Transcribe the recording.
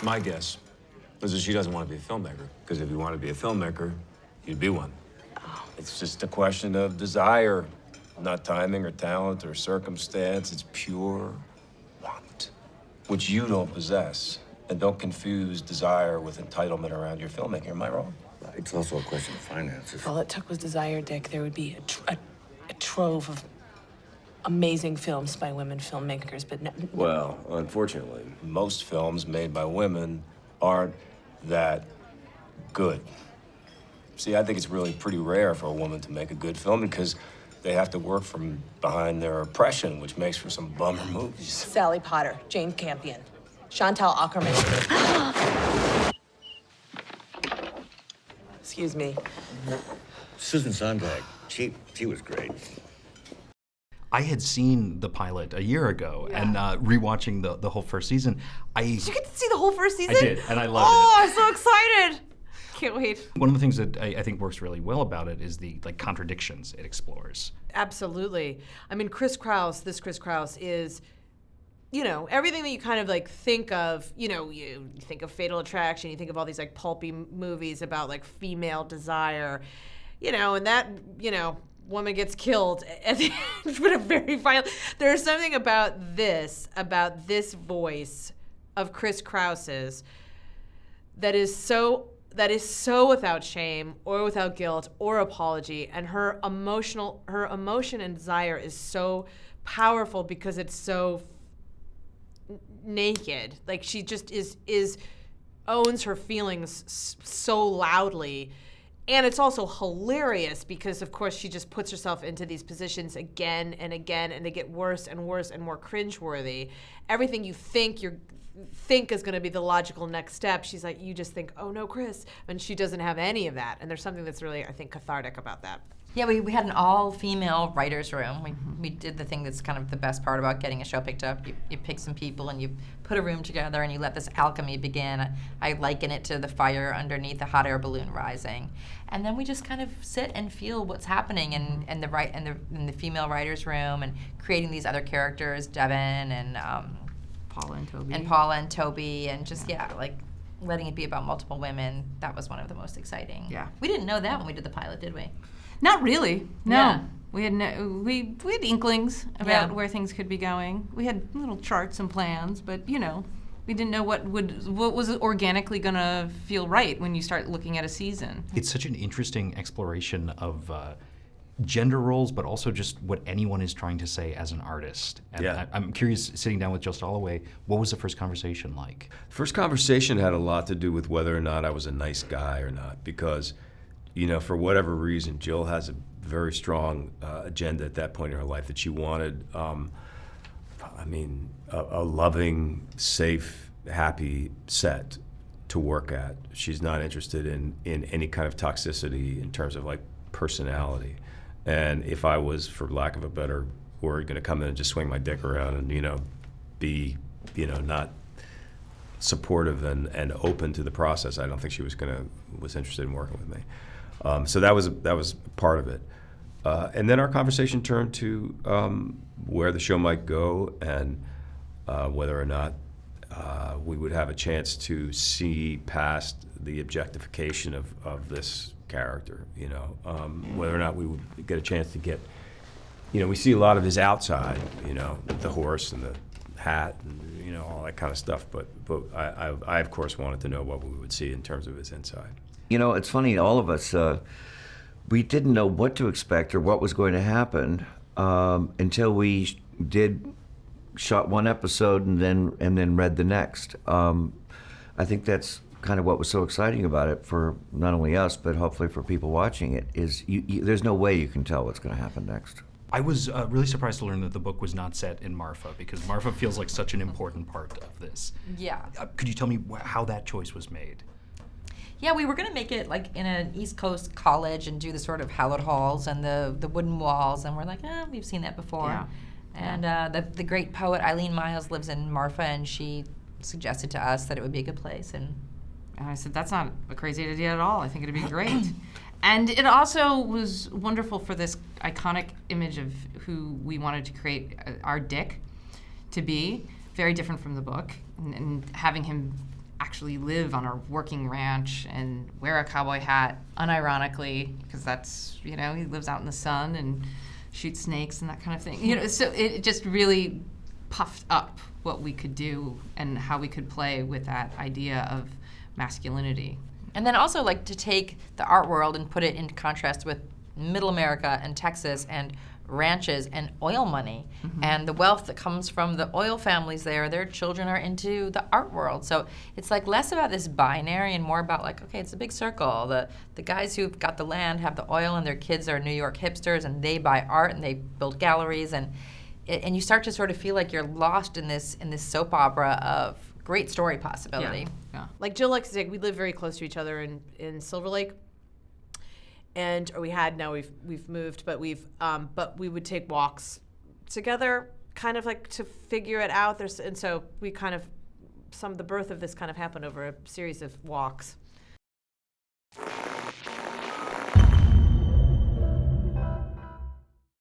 My guess is that she doesn't want to be a filmmaker. Because if you want to be a filmmaker, you'd be one. Oh. It's just a question of desire, not timing or talent or circumstance. It's pure want, which you don't possess. And don't confuse desire with entitlement around your filmmaking. Am I wrong? It's also a question of finances. If all it took was desire, Dick, there would be a trove of amazing films by women filmmakers, but no. Well, unfortunately, most films made by women aren't that good. See, I think it's really pretty rare for a woman to make a good film because they have to work from behind their oppression, which makes for some bummer movies. Sally Potter, Jane Campion, Chantal Ackerman. Excuse me. Susan Sontag, she was great. I had seen the pilot a year ago, and rewatching the whole first season, Did you get to see the whole first season? I did, and I loved it. Oh, I'm so excited! Can't wait. One of the things that I think works really well about it is the contradictions it explores. Absolutely. I mean, Chris Kraus is, everything that you kind of think of, you think of Fatal Attraction, you think of all these pulpy movies about female desire, and that, woman gets killed at the end, but a very violent. There's something about this voice of Chris Kraus's that is so without shame or without guilt or apology, and her emotion and desire is so powerful because it's so naked. She just owns her feelings so loudly. And it's also hilarious because, of course, she just puts herself into these positions again and again, and they get worse and worse and more cringeworthy. Everything you think is going to be the logical next step, she's like, you just think, oh no, Chris, and she doesn't have any of that. And there's something that's really, I think, cathartic about that. Yeah, we had an all-female writer's room. We did the thing that's kind of the best part about getting a show picked up. You pick some people and you put a room together and you let this alchemy begin. I liken it to the fire underneath the hot air balloon rising. And then we just kind of sit and feel what's happening in the female writer's room and creating these other characters, Devin and Paula and Toby, and just letting it be about multiple women. That was one of the most exciting. Yeah. We didn't know that when we did the pilot, did we? Not really. No. Yeah. We had inklings about where things could be going. We had little charts and plans, but we didn't know what was organically going to feel right when you start looking at a season. It's such an interesting exploration of gender roles, but also just what anyone is trying to say as an artist. And I'm curious, sitting down with Jill Soloway, what was the first conversation like? First conversation had a lot to do with whether or not I was a nice guy or not, because for whatever reason, Jill has a very strong agenda at that point in her life that she wanted, a loving, safe, happy set to work at. She's not interested in any kind of toxicity in terms of personality. And if I was, for lack of a better word, going to come in and just swing my dick around and, be, not supportive and open to the process, I don't think she was interested in working with me. So that was part of it. And then our conversation turned to where the show might go and whether or not we would have a chance to see past the objectification of this character, whether or not we would get a chance to get, we see a lot of his outside, the horse and the hat and, all that kind of stuff, but I of course wanted to know what we would see in terms of his inside. It's funny, all of us, we didn't know what to expect or what was going to happen until we shot one episode and then read the next. I think that's kind of what was so exciting about it for not only us, but hopefully for people watching it, is there's no way you can tell what's going to happen next. I was really surprised to learn that the book was not set in Marfa, because Marfa feels like such an important part of this. Yeah. Could you tell me how that choice was made? Yeah, we were going to make it in an East Coast college and do the sort of hallowed halls and the wooden walls, and we're like, we've seen that before. Yeah. And the great poet Eileen Miles lives in Marfa, and she suggested to us that it would be a good place. And I said, that's not a crazy idea at all. I think it'd be great. And it also was wonderful for this iconic image of who we wanted to create our Dick to be, very different from the book, and having him actually live on a working ranch and wear a cowboy hat, unironically, because that's, he lives out in the sun and shoots snakes and that kind of thing. So it just really puffed up what we could do and how we could play with that idea of masculinity. And then also like to take the art world and put it in contrast with Middle America and Texas and ranches and oil money and the wealth that comes from the oil families there. Their children are into the art world. So it's like less about this binary and more about like, okay, it's a big circle. The guys who've got the land have the oil and their kids are New York hipsters and they buy art and they build galleries and you start to sort of feel like you're lost in this soap opera of great story possibility. Yeah. Like Jill likes to say, we live very close to each other in Silver Lake. And or we had, now we've moved, but but we would take walks together, kind of like to figure it out. And so we kind of, the birth of this kind of happened over a series of walks.